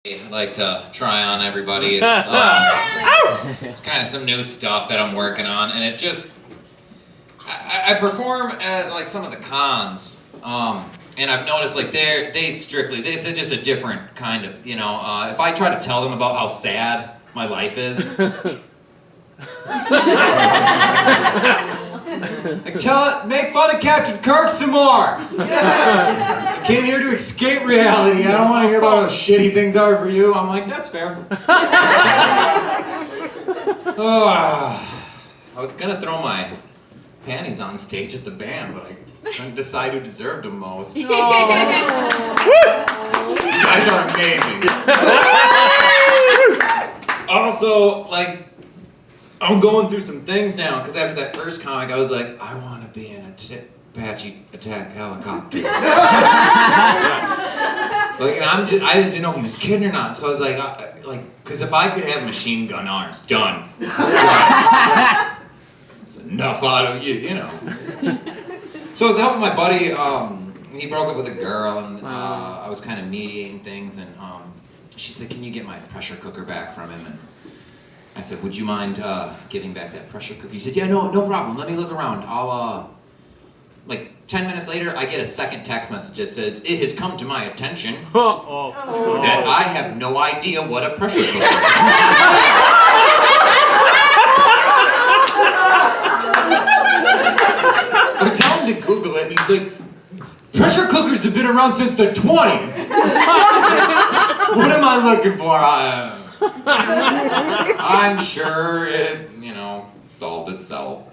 I like to try on everybody. It's kind of some new stuff that I'm working on, and it just I perform at like some of the cons, and I've noticed like it's just a different kind of if I try to tell them about how sad my life is. Like, make fun of Captain Kirk some more. I came here to escape reality. I don't want to hear about how shitty things are for you. I'm like, that's fair. I was gonna throw my panties on stage at the band, but I couldn't decide who deserved them most. You guys are amazing. Also, like, I'm going through some things now, because after that first comic, I was like, I want to be in a Apache attack helicopter. Like, and I just didn't know if he was kidding or not, so I was like, because if I could have machine gun arms, done. It's enough out of you, So I was helping my buddy, he broke up with a girl, and I was kind of mediating things, and she said, can you get my pressure cooker back from him? And I said, would you mind giving back that pressure cooker? He said, yeah, no problem. Let me look around. I'll, like 10 minutes later, I get a second text message that says, it has come to my attention that I have no idea what a pressure cooker is. So I tell him to Google it, and he's like, pressure cookers have been around since the 20s. What am I looking for? I'm sure it, solved itself.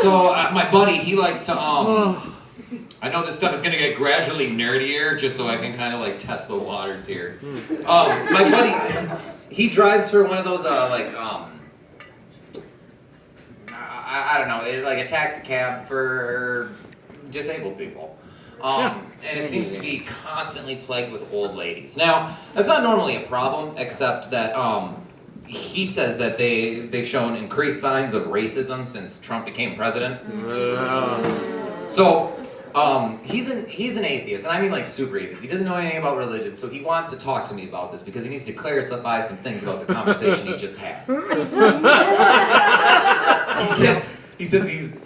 So my buddy, he likes to, I know this stuff is gonna get gradually nerdier, just so I can kind of like test the waters here. My buddy, he drives for one of those, I don't know, it's like a taxi cab for disabled people. And it seems to be constantly plagued with old ladies. Now, that's not normally a problem, except that he says that they've shown increased signs of racism since Trump became president. So, he's an atheist, and I mean like super atheist. He doesn't know anything about religion, so he wants to talk to me about this because he needs to clarify some things about the conversation he just had. He says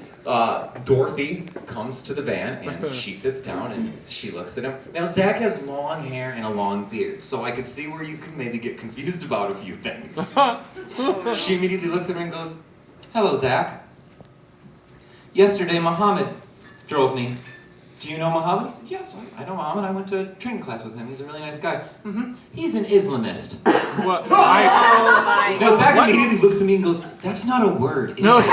Dorothy comes to the van, and she sits down, and she looks at him. Now, Zach has long hair and a long beard, so I could see where you could maybe get confused about a few things. She immediately looks at him and goes, hello, Zach. Yesterday, Muhammad drove me. Do you know Muhammad? He said, yes, I know Muhammad. I went to training class with him. He's a really nice guy. He's an Islamist. What? Now, Zach immediately looks at me and goes, that's not a word, is it?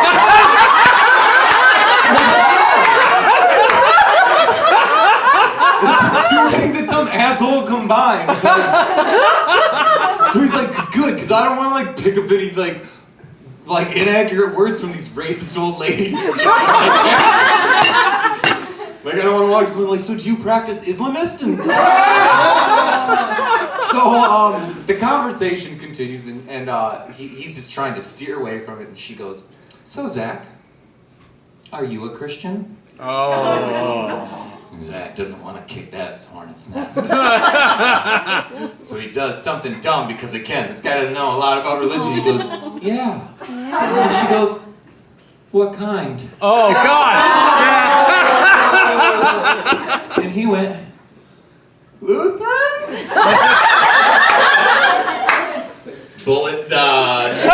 It's just two things that some asshole combined. So he's like, it's good, because I don't want to like pick up any like inaccurate words from these racist old ladies. Like, I don't want to walk to someone like, so do you practice Islamist? And so the conversation continues, and he's just trying to steer away from it, and she goes, so Zach, are you a Christian? Oh. Zach doesn't want to kick that hornet's nest. So he does something dumb because, again, this guy doesn't know a lot about religion. He goes, yeah. And she goes, what kind? Oh, God. And he went, Lutheran? Bullet dodge.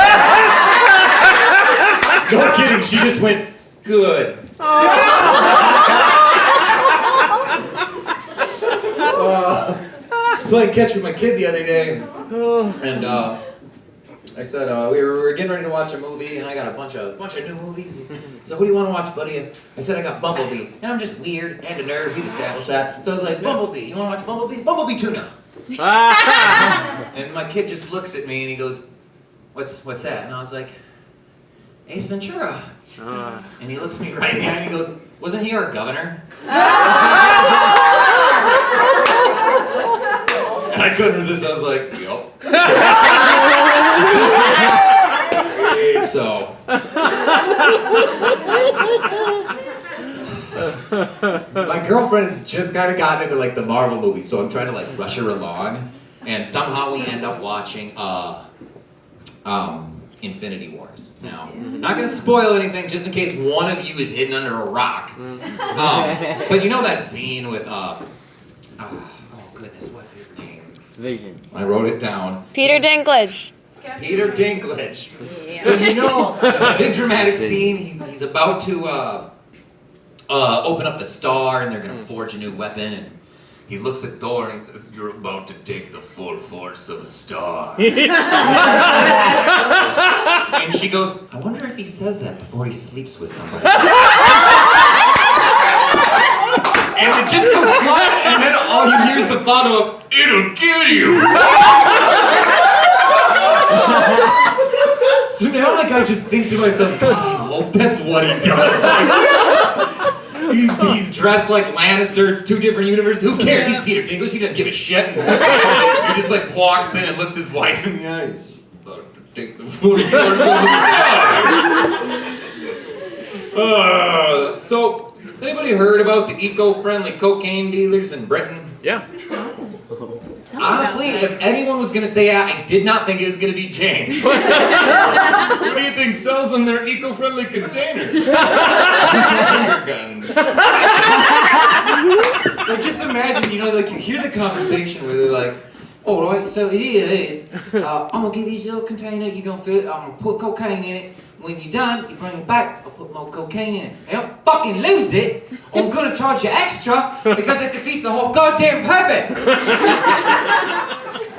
No kidding, she just went, good. I was playing catch with my kid the other day, and I said we were getting ready to watch a movie, and I got a bunch of new movies. So what do you want to watch, buddy? I said I got Bumblebee, and I'm just weird and a nerd. We've established that. So I was like, Bumblebee. You want to watch Bumblebee? Bumblebee tuna. And my kid just looks at me and he goes, what's that? And I was like, Ace Ventura. And he looks me right in the eye and he goes, wasn't he our governor? And I couldn't resist. I was like, yup. Great, so. My girlfriend has just kind of gotten into like the Marvel movies, so I'm trying to like rush her along, and somehow we end up watching Infinity Wars. Now, not gonna spoil anything, just in case one of you is hidden under a rock. But you know that scene with oh goodness, what's his name? Vision. I wrote it down. Peter Dinklage. Peter Dinklage. So you know, there's a big dramatic scene. He's about to open up the star, and they're gonna forge a new weapon. And he looks at Thor and he says, "You're about to take the full force of a star." And she goes, "I wonder if he says that before he sleeps with somebody." And it just goes quiet, and then all you hear is the follow-up, "It'll kill you." So now, like, I just think to myself, God, I hope that's what he does. Like, he's dressed like Lannister. It's two different universes. Who cares? He's Peter Dinklage. He doesn't give a shit. He just like walks in and looks his wife in the eye. About to take the full force of the star. So, anybody heard about the eco-friendly cocaine dealers in Britain? Yeah. Honestly, if anyone was going to say that, I did not think it was going to be James. Who do you think sells them their eco-friendly containers? Finger guns. So just imagine, you know, like you hear the conversation where they're like, "All right, so here it is. I'm going to give you this little container, you're going to fill it, I'm going to put cocaine in it. When you're done, you bring it back, I'll put more cocaine in it. And don't fucking lose it, I'm gonna charge you extra because it defeats the whole goddamn purpose."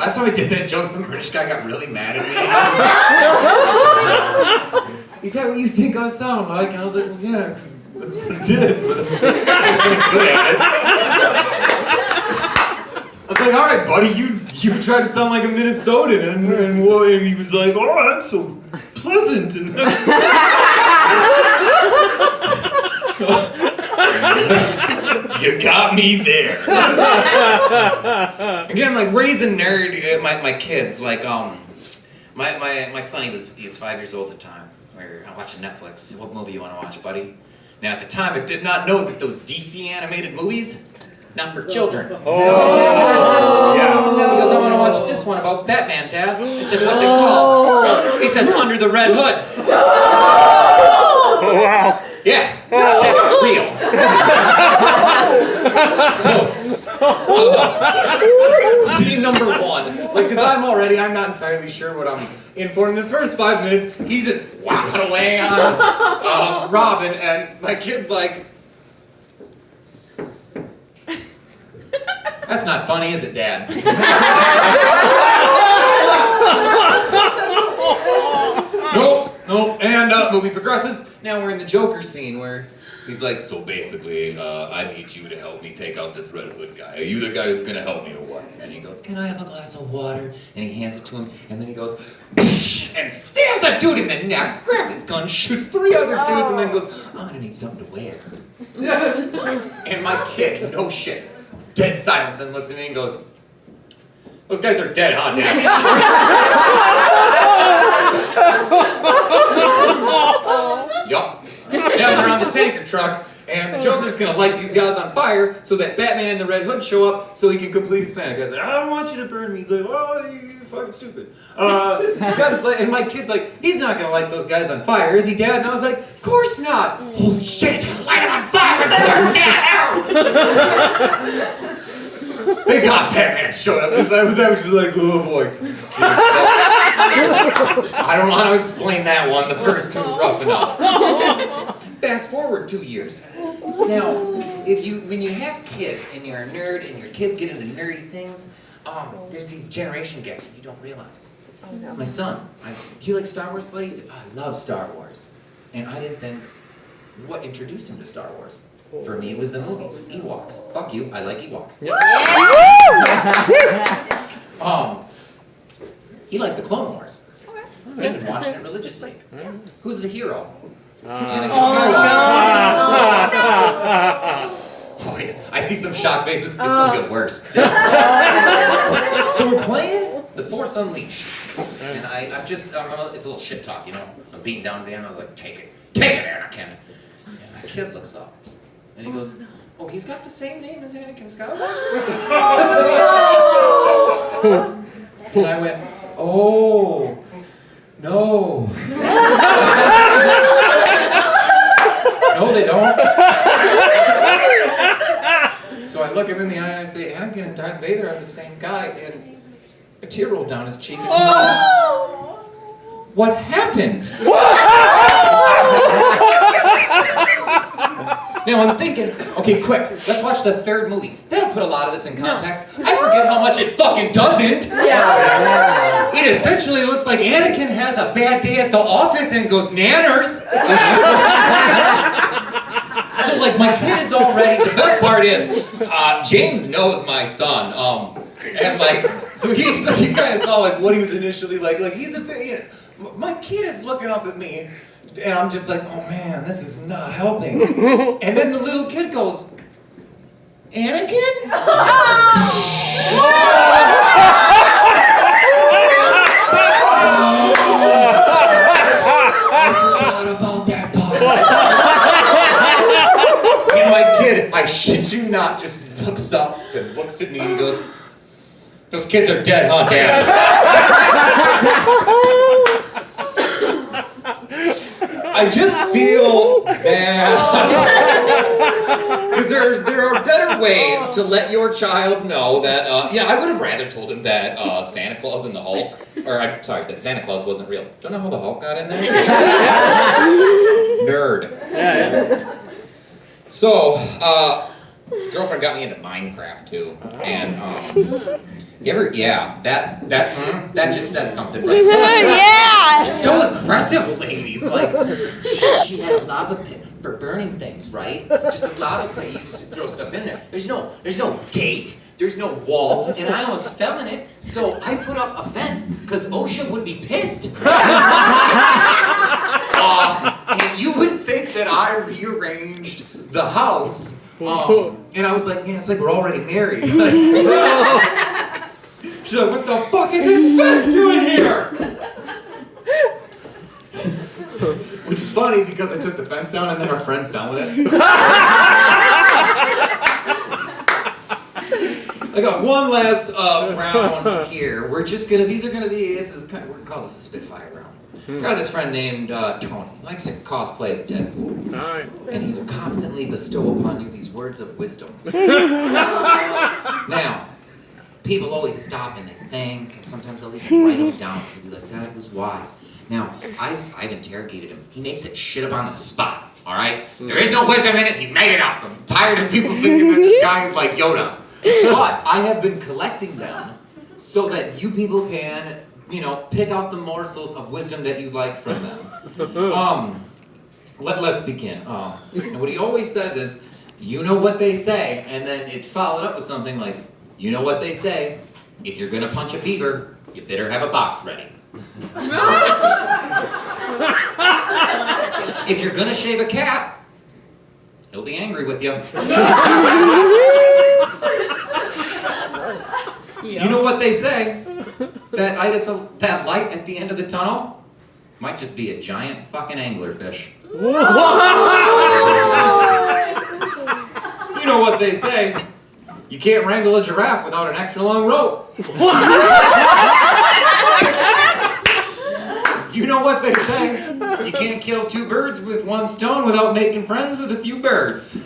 Last time I did that joke, some British guy got really mad at me. Is that what you think I sound like? And I was like, "Well, yeah, because that's what I did, but I wasn't good at it." I was like, "All right, buddy, you try to sound like a Minnesotan," and he was like, "Oh, I'm so pleasant." And you got me there. Again, like raising nerd, my kids, like my son, he was 5 years old at the time. I'm watching Netflix. I said, "What movie you want to watch, buddy?" Now at the time, I did not know that those DC animated movies, not for children. Oh. Yeah. He goes, "I want to watch this one about Batman, Dad." I said, "What's it called?" He says, "Under the Red Hood." Oh, wow. Yeah, shit, real. So, scene number one, like, because I'm not entirely sure what I'm in for. In the first 5 minutes, he's just whacking away on Robin, and my kid's like, "That's not funny, is it, Dad?" Nope. And movie progresses. Now we're in the Joker scene where he's like, "So basically, I need you to help me take out this Red Hood guy. Are you the guy that's gonna help me or what?" And he goes, "Can I have a glass of water?" And he hands it to him, and then he goes, and stabs a dude in the neck, grabs his gun, shoots 3 other dudes, and then goes, "I'm gonna need something to wear." And my kid, no shit, dead silence, and looks at me and goes, "Those guys are dead, huh, Dad?" Yup. Now they're on the tanker truck, and the Joker's gonna light these guys on fire so that Batman and the Red Hood show up so he can complete his plan. The guy's like, "I don't want you to burn me." He's like, "Oh, you're fucking stupid." He's got his light, and my kid's like, "He's not gonna light those guys on fire, is he, Dad?" And I was like, "Of course not." "Holy shit, he's gonna light them on fire! The worst dad ever!" Thank God Batman showed up, because I was just like, "Oh boy, this kid." I don't know how to explain that one. The first two rough enough. Fast forward 2 years. Now, when you have kids and you're a nerd and your kids get into nerdy things, there's these generation gaps that you don't realize. Oh, no. My son, "Do you like Star Wars, buddy?" He said, "I love Star Wars." And I didn't think, what introduced him to Star Wars? For me, it was the movies. Ewoks. Fuck you, I like Ewoks. He liked the Clone Wars. He'd been watching it religiously. Who's the hero? Anakin Skywalker. Oh, yeah. I see some shocked faces. It's gonna get worse. So we're playing The Force Unleashed, and it's a little shit talk, you know. I'm beating down at the end. I was like, take it, Anakin. And my kid looks up, and he goes, oh, he's got the same name as Anakin Skywalker? And I went, oh, no. No, they don't. So I look him in the eye and I say, Anakin and Darth Vader are the same guy, and a tear rolled down his cheek. And what happened? Now I'm thinking, okay, quick, let's watch the third movie. That'll put a lot of this in context. I forget how much it fucking doesn't. Yeah. It essentially looks like Anakin has a bad day at the office and goes nanners. So like my kid is already, the best part is, James knows my son. And like, so he kind of saw like what he was initially like he's my kid is looking up at me. And I'm just like, oh man, this is not helping. And then the little kid goes, Anakin? I forgot about that part. And my kid, I shit you not, just looks up and looks at me and goes, those kids are dead, huh, Dad? I just feel bad. Because there are better ways to let your child know that, I would have rather told him that Santa Claus and the Hulk, or I'm sorry, that Santa Claus wasn't real. Don't know how the Hulk got in there? Nerd. Yeah. So, girlfriend got me into Minecraft too, and that just says something right there. Yeah. So aggressive, ladies. Like, she had a lava pit for burning things, right? Just a lava pit. You just throw stuff in there. There's no gate. There's no wall, and I almost fell in it. So I put up a fence because OSHA would be pissed. And you would think that I rearranged the house. And I was like, man, it's like we're already married. She's like, what the fuck is this fence doing here? Which is funny because I took the fence down and then our friend fell in it. I got one last round here. We're just gonna, we're gonna call this a Spitfire round. I got this friend named Tony. He likes to cosplay as Deadpool. Alright. And he will constantly bestow upon you these words of wisdom. Now, people always stop and they think, and sometimes they'll even write them down because they'll be like, that was wise. Now, I've interrogated him. He makes it shit up on the spot, all right? There is no wisdom in it. He made it up. I'm tired of people thinking that this guy is like Yoda. But I have been collecting them so that you people can, pick out the morsels of wisdom that you like from them. Let's begin. And what he always says is, you know what they say, and then it's followed up with something like, you know what they say, if you're gonna punch a beaver, you better have a box ready. If you're gonna shave a cat, he'll be angry with you. You know what they say, that light at the end of the tunnel might just be a giant fucking anglerfish. You know what they say, you can't wrangle a giraffe without an extra long rope. You know what they say, you can't kill two birds with one stone without making friends with a few birds.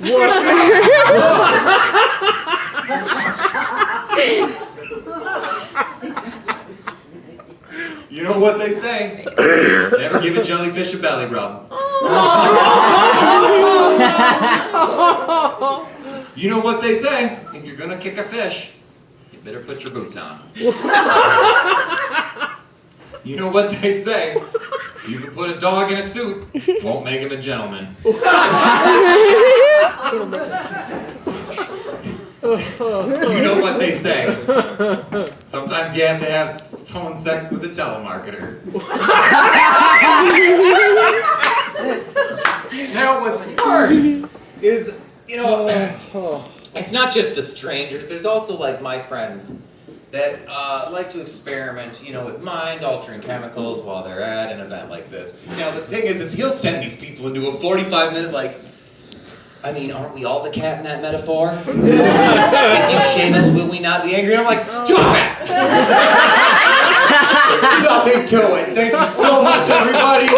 You know what they say, never give a jellyfish a belly rub. You know what they say, if you're gonna kick a fish, you better put your boots on. You know what they say, you can put a dog in a suit, won't make him a gentleman. You know what they say, sometimes you have to have phone sex with a telemarketer. Now what's worse is, it's not just the strangers, there's also like my friends that like to experiment, with mind-altering chemicals while they're at an event like this. Now the thing is he'll send these people into a 45-minute I mean, aren't we all the cat in that metaphor? If you shame us, will we not be angry? And I'm like, stop it! There's nothing to it. Thank you so much, everybody.